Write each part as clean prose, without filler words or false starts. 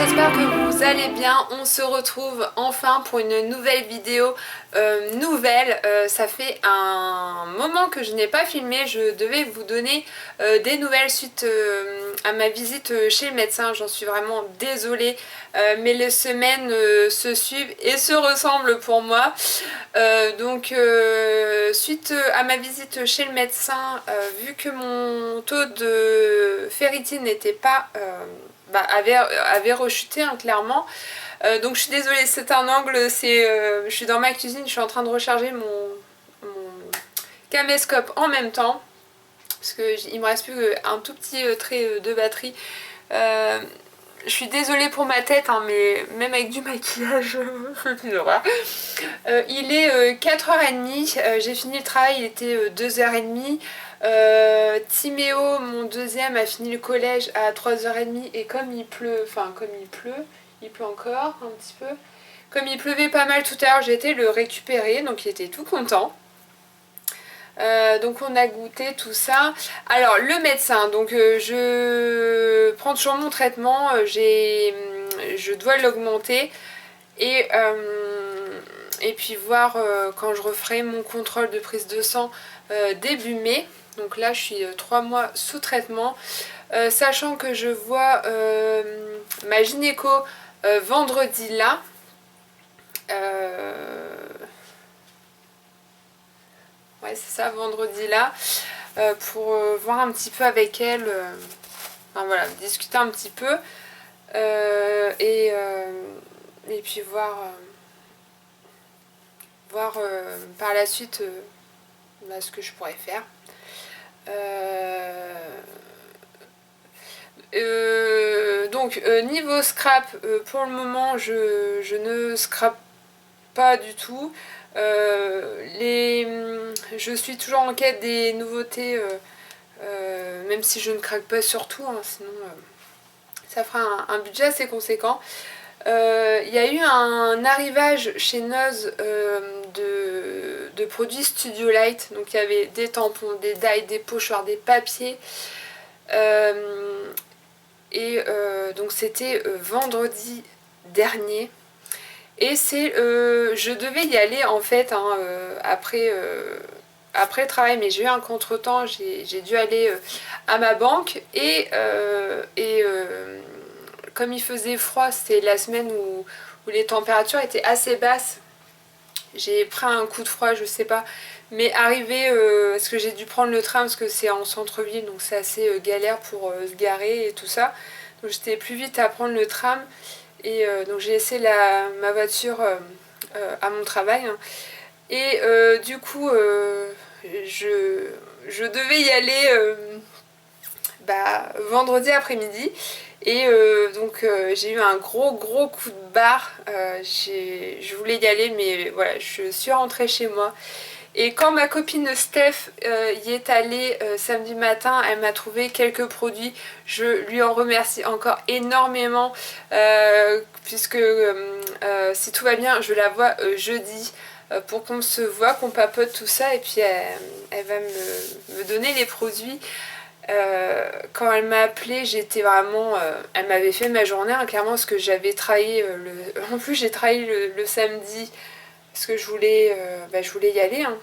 j'espère que vous allez bien. On se retrouve enfin pour une nouvelle vidéo ça fait un moment que je n'ai pas filmé. Je devais vous donner des nouvelles suite à ma visite chez le médecin. J'en suis vraiment désolée, mais les semaines se suivent et se ressemblent pour moi. Suite à ma visite chez le médecin, vu que mon taux de ferritine n'était pas avait rechuté, hein, clairement. Donc je suis désolée, c'est un angle, je suis dans ma cuisine, je suis en train de recharger mon caméscope en même temps, parce qu'il me reste plus qu'un tout petit trait de batterie. Je suis désolée pour ma tête, hein, mais même avec du maquillage, c'est une horreur. Il est 4h30, j'ai fini le travail, il était 2h30. Timéo, mon deuxième, a fini le collège à 3h30 et comme il pleut, il pleut encore un petit peu. Comme il pleuvait pas mal tout à l'heure, j'ai été le récupérer, donc il était tout content. Donc on a goûté tout ça. Alors le médecin, donc je prends toujours mon traitement, je dois l'augmenter et puis voir quand je referai mon contrôle de prise de sang début mai. Donc là je suis 3 mois sous traitement, sachant que je vois ma gynéco vendredi là. Ouais, c'est ça, vendredi là, pour voir un petit peu avec elle, enfin, voilà, discuter un petit peu et puis voir par la suite ce que je pourrais faire. Niveau scrap, pour le moment je ne scrape pas du tout. Je suis toujours en quête des nouveautés, même si je ne craque pas sur tout, hein, sinon ça fera un budget assez conséquent. Il y a eu un arrivage chez Noz de produits Studio Light, donc il y avait des tampons, des dailles, des pochoirs, des papiers. Donc c'était vendredi dernier. Et je devais y aller en fait, hein, après le travail, mais j'ai eu un contretemps, j'ai dû aller à ma banque comme il faisait froid, c'était la semaine où les températures étaient assez basses. J'ai pris un coup de froid, je sais pas, mais arrivé, parce que j'ai dû prendre le train parce que c'est en centre-ville, donc c'est assez galère pour se garer et tout ça. Donc j'étais plus vite à prendre le tram. Et donc j'ai laissé ma voiture à mon travail, hein. Et du coup je devais y aller vendredi après-midi. Et j'ai eu un gros coup de barre. Je voulais y aller, mais voilà, je suis rentrée chez moi. Et quand ma copine Steph y est allée samedi matin, elle m'a trouvé quelques produits. Je lui en remercie encore énormément, puisque si tout va bien, je la vois jeudi pour qu'on se voit, qu'on papote tout ça. Et puis elle va me donner les produits. Quand elle m'a appelée, j'étais vraiment... elle m'avait fait ma journée, hein, clairement, parce que j'avais travaillé... En plus, j'ai travaillé le samedi, parce que je voulais y aller, hein.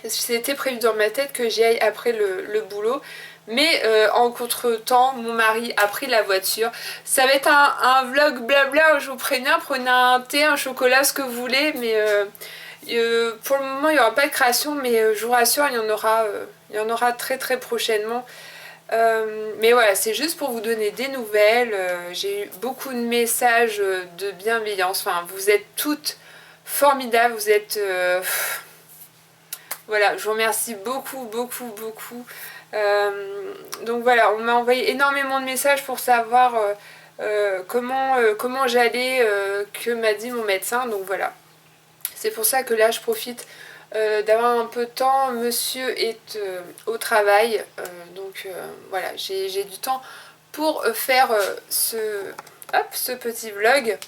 C'était prévu dans ma tête que j'y aille après le boulot. Mais en contre-temps, mon mari a pris la voiture. Ça va être un vlog blabla, je vous préviens, prenez un thé, un chocolat, ce que vous voulez. Mais pour le moment, il n'y aura pas de création, mais je vous rassure, il y en aura très très prochainement. Mais voilà, c'est juste pour vous donner des nouvelles. J'ai eu beaucoup de messages de bienveillance. Enfin, vous êtes toutes formidables, vous êtes... Voilà, je vous remercie beaucoup. Donc voilà, on m'a envoyé énormément de messages pour savoir comment j'allais, que m'a dit mon médecin. Donc voilà, c'est pour ça que là je profite d'avoir un peu de temps. Monsieur est au travail, voilà, j'ai du temps pour faire ce petit vlog.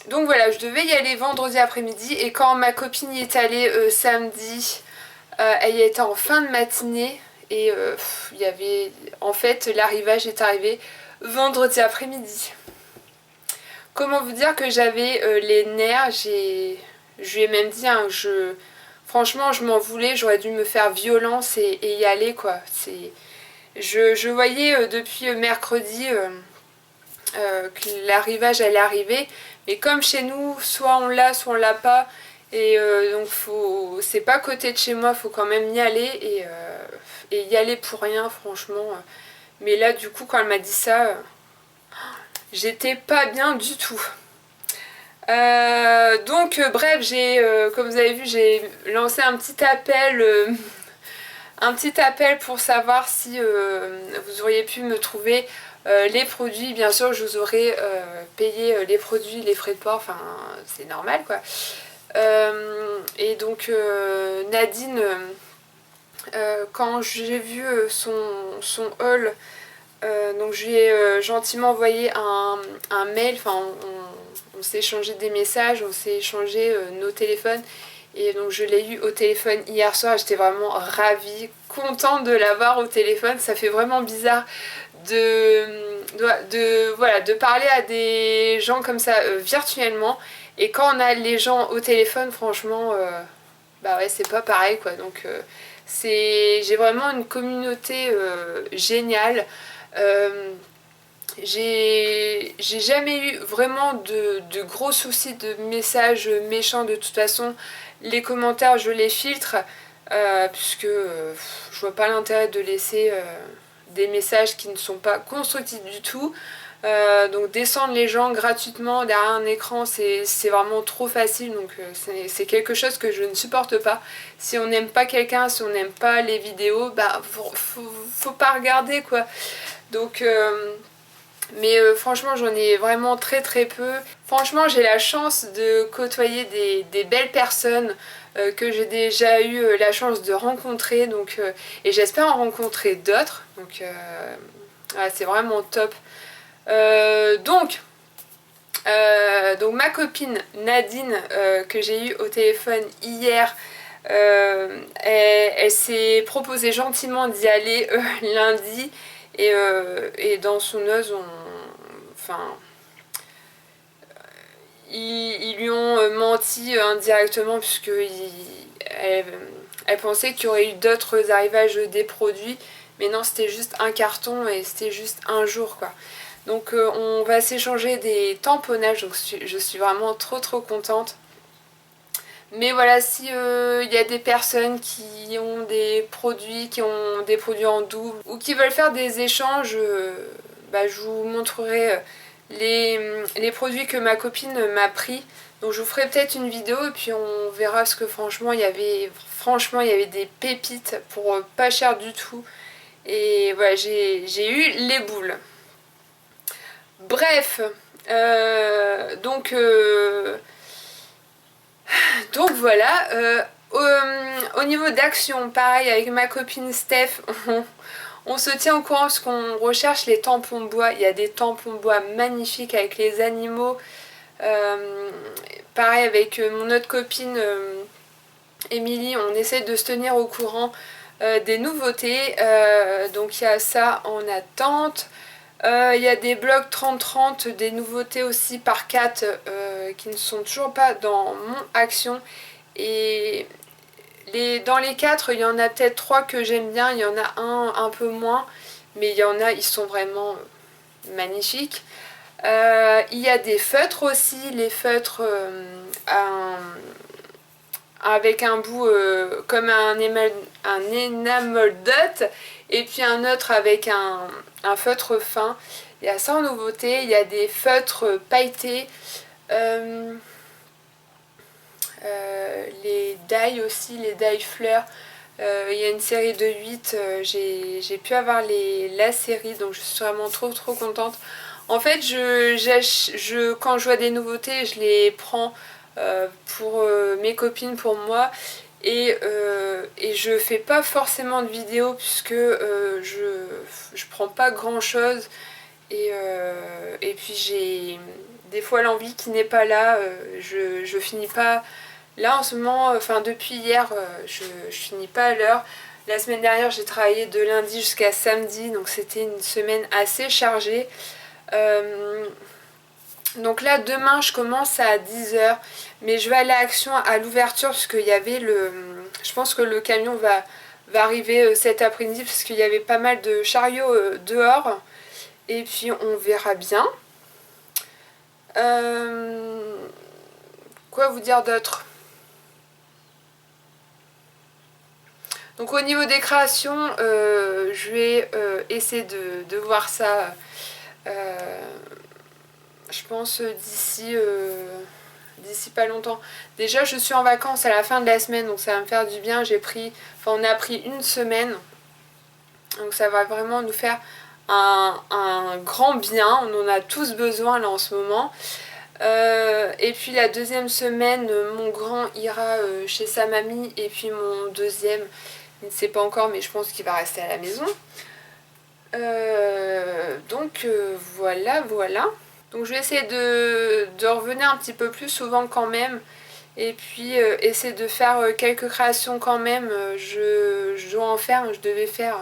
Donc voilà, je devais y aller vendredi après-midi et quand ma copine y est allée samedi, elle y était en fin de matinée Et il y avait... En fait, l'arrivage est arrivé vendredi après-midi. Comment vous dire que j'avais les nerfs, je lui ai même dit, hein, franchement je m'en voulais, j'aurais dû me faire violence et y aller quoi. Je voyais depuis mercredi que l'arrivage allait arriver, mais comme chez nous, soit on l'a, soit on l'a pas, et donc c'est pas à côté de chez moi, faut quand même y aller, et y aller pour rien franchement. Mais là du coup quand elle m'a dit ça, j'étais pas bien du tout. Bref, comme vous avez vu, j'ai lancé un petit appel pour savoir si vous auriez pu me trouver les produits. Bien sûr, je vous aurais payé les produits, les frais de port, enfin c'est normal quoi. Nadine, quand j'ai vu son haul, donc je lui ai gentiment envoyé un mail, enfin on s'est échangé des messages, on s'est échangé nos téléphones. Et donc je l'ai eu au téléphone hier soir, j'étais vraiment ravie, contente de l'avoir au téléphone. Ça fait vraiment bizarre de parler à des gens comme ça virtuellement. Et quand on a les gens au téléphone, franchement, bah ouais, c'est pas pareil quoi. Donc j'ai vraiment une communauté géniale. Euh, j'ai jamais eu vraiment de gros soucis de messages méchants. De toute façon, les commentaires je les filtre puisque je vois pas l'intérêt de laisser des messages qui ne sont pas constructifs du tout. Donc descendre les gens gratuitement derrière un écran, c'est vraiment trop facile. Donc c'est quelque chose que je ne supporte pas. Si on n'aime pas quelqu'un, si on n'aime pas les vidéos, bah faut pas regarder quoi. Donc franchement j'en ai vraiment très très peu. Franchement j'ai la chance de côtoyer des belles personnes que j'ai déjà eu la chance de rencontrer, et j'espère en rencontrer d'autres. Voilà, c'est vraiment top. Donc ma copine Nadine que j'ai eue au téléphone hier, elle s'est proposée gentiment d'y aller lundi, et dans son ose enfin ils lui ont menti indirectement puisque elle pensait qu'il y aurait eu d'autres arrivages des produits, mais non, c'était juste un carton et c'était juste un jour quoi. Donc on va s'échanger des tamponnages, donc je suis vraiment trop trop contente. Mais voilà, si il y a des personnes qui ont des produits en double ou qui veulent faire des échanges, bah, je vous montrerai les produits que ma copine m'a pris. Donc je vous ferai peut-être une vidéo et puis on verra, parce que franchement il y avait des pépites pour pas cher du tout. Et voilà, j'ai eu les boules. Bref, donc voilà. Au niveau d'action, pareil avec ma copine Steph, on se tient au courant parce qu'on recherche les tampons bois. Il y a des tampons bois magnifiques avec les animaux. Pareil avec mon autre copine Émilie, on essaie de se tenir au courant des nouveautés. Donc il y a ça en attente. Il y a des blogs 30-30, des nouveautés aussi par 4 qui ne sont toujours pas dans mon action. Et dans les 4, il y en a peut-être 3 que j'aime bien, il y en a un peu moins, mais il y en a, ils sont vraiment magnifiques. Il y a des feutres aussi, les feutres avec un bout comme un enamel dot, et puis un autre avec un feutre fin. Il y a ça en nouveauté. Il y a des feutres pailletés, les die aussi, les die fleurs. Il y a une série de 8, j'ai pu avoir la série, donc je suis vraiment trop trop contente. En fait, quand je vois des nouveautés, je les prends pour mes copines, pour moi, et je fais pas forcément de vidéos puisque je prends pas grand chose, et puis j'ai des fois l'envie qui n'est pas là. Je finis pas là en ce moment, enfin depuis hier, je finis pas à l'heure. La semaine dernière j'ai travaillé de lundi jusqu'à samedi, donc c'était une semaine assez chargée. Donc là demain je commence à 10h, mais je vais aller à Action à l'ouverture parce qu'il y avait le... Je pense que le camion va arriver cet après-midi parce qu'il y avait pas mal de chariots dehors. Et puis on verra bien. Quoi vous dire d'autre? Donc au niveau des créations, je vais essayer de voir ça, je pense, d'ici pas longtemps. Déjà je suis en vacances à la fin de la semaine, donc ça va me faire du bien. On a pris une semaine, donc ça va vraiment nous faire un grand bien. On en a tous besoin là en ce moment. Et puis la deuxième semaine, mon grand ira chez sa mamie, et puis mon deuxième, il ne sait pas encore, mais je pense qu'il va rester à la maison. Donc voilà, voilà. Donc je vais essayer de revenir un petit peu plus souvent quand même. Et puis essayer de faire quelques créations quand même. Je dois en faire, je devais faire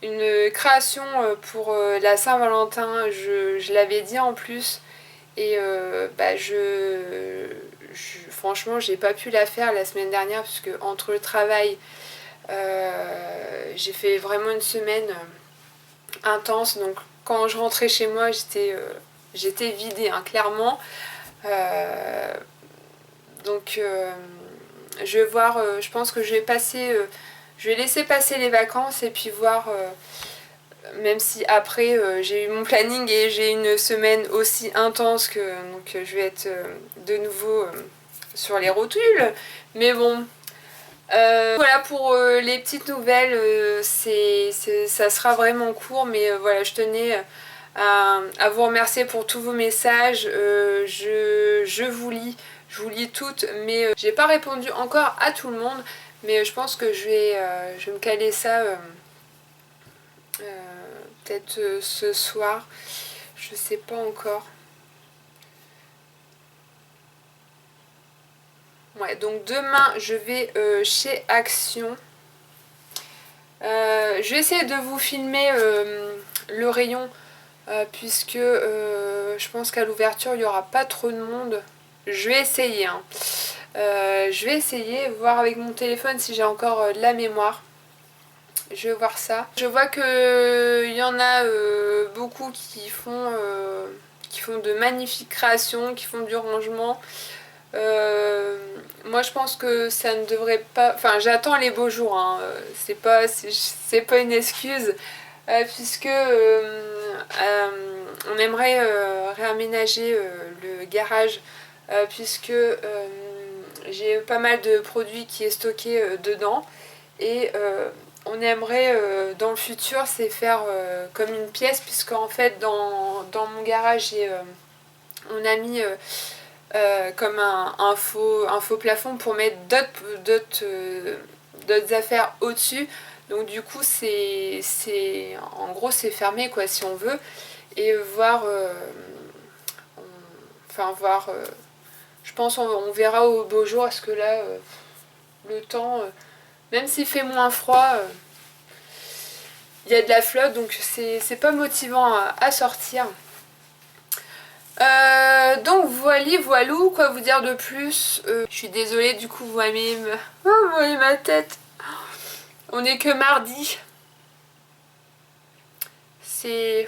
une création pour la Saint-Valentin. Je l'avais dit en plus. Et franchement, j'ai pas pu la faire la semaine dernière parce que entre le travail, j'ai fait vraiment une semaine intense. Donc quand je rentrais chez moi, j'étais vidée, hein, clairement. Donc je vais voir, je pense que je vais laisser passer les vacances et puis voir. Même si après j'ai eu mon planning et j'ai une semaine aussi intense que donc je vais être de nouveau sur les rotules. Mais bon, voilà pour les petites nouvelles. Ça sera vraiment court, mais voilà, je tenais à vous remercier pour tous vos messages. Je vous lis toutes, mais j'ai pas répondu encore à tout le monde. Mais je pense que je vais me caler ça. Peut-être ce soir, je sais pas encore. Ouais, donc demain je vais chez Action. Je vais essayer de vous filmer le rayon puisque je pense qu'à l'ouverture il n'y aura pas trop de monde. Je vais essayer, hein. Je vais essayer, voir avec mon téléphone si j'ai encore de la mémoire. Je vais voir ça. Je vois que il y en a beaucoup qui font de magnifiques créations, qui font du rangement. Moi je pense que ça ne devrait pas... Enfin j'attends les beaux jours, hein. C'est pas une excuse puisque on aimerait réaménager le garage puisque j'ai pas mal de produits qui est stocké dedans et on aimerait dans le futur c'est faire comme une pièce puisqu'en fait dans mon garage on a mis comme un faux plafond pour mettre d'autres affaires au-dessus. Donc du coup en gros c'est fermé quoi si on veut. Et voir je pense on verra au beau jour parce que là le temps même s'il fait moins froid il y a de la flotte donc c'est pas motivant à sortir. Donc voilou, quoi vous dire de plus. Je suis désolée, du coup vous voyez ma tête. On est que mardi. C'est...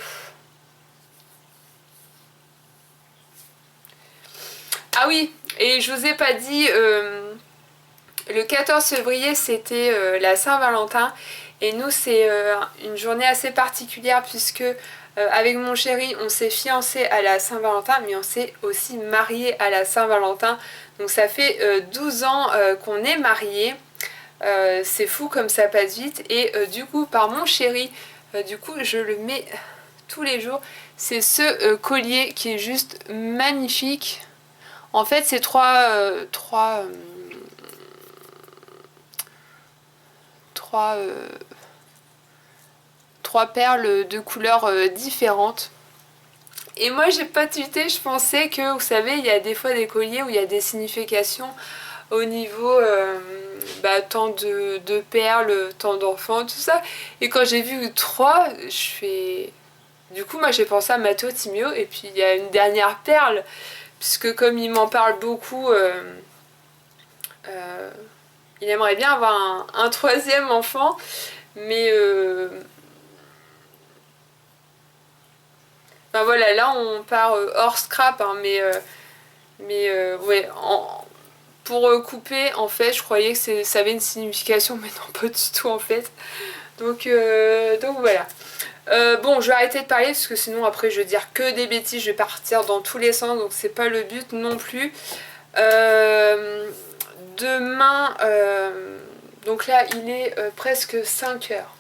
Ah oui, et je vous ai pas dit, le 14 février c'était la Saint-Valentin. Et nous c'est une journée assez particulière puisque avec mon chéri on s'est fiancé à la Saint-Valentin mais on s'est aussi marié à la Saint-Valentin. Donc ça fait 12 ans qu'on est mariés. C'est fou comme ça passe vite. Et du coup par mon chéri, du coup je le mets tous les jours. C'est ce collier qui est juste magnifique. En fait c'est trois perles de couleurs différentes. Et moi j'ai pas tilté, je pensais que vous savez il y a des fois des colliers où il y a des significations au niveau tant de perles, tant d'enfants, tout ça. Et quand j'ai vu 3, je fais... Du coup, moi j'ai pensé à Matteo Timio, et puis il y a une dernière perle, puisque comme il m'en parle beaucoup, il aimerait bien avoir un troisième enfant, mais enfin voilà, là on part hors scrap, hein, ouais, pour couper, en fait, je croyais que ça avait une signification, mais non, pas du tout en fait. Donc voilà. Bon, je vais arrêter de parler parce que sinon après je vais dire que des bêtises, je vais partir dans tous les sens, donc c'est pas le but non plus. Demain, donc là il est presque 5 heures.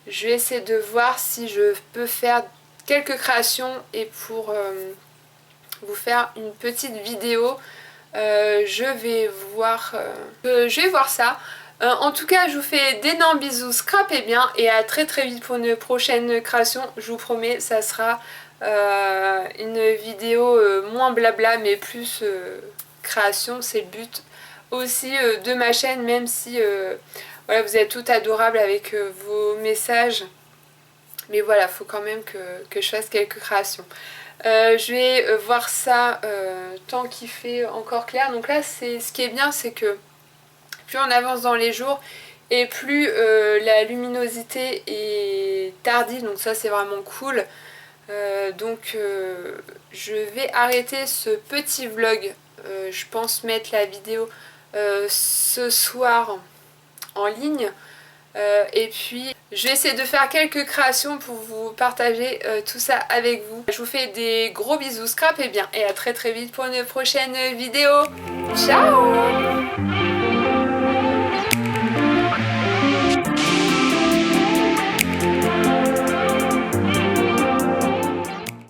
Je vais essayer de voir si je peux faire quelques créations et pour vous faire une petite vidéo. Je vais voir ça. En tout cas, je vous fais d'énormes bisous, scrapez bien et à très très vite pour une prochaine création. Je vous promets, ça sera une vidéo moins blabla mais plus création, c'est le but aussi de ma chaîne, même si voilà, vous êtes toutes adorables avec vos messages. Mais voilà, il faut quand même que je fasse quelques créations. Je vais voir ça tant qu'il fait encore clair. Donc là, ce qui est bien, c'est que plus on avance dans les jours et plus la luminosité est tardive. Donc ça, c'est vraiment cool. Je vais arrêter ce petit vlog. Je pense mettre la vidéo ce soir en ligne. Et puis je vais essayer de faire quelques créations pour vous partager tout ça avec vous. Je vous fais des gros bisous, scrapez bien et à très très vite pour une prochaine vidéo. Ciao!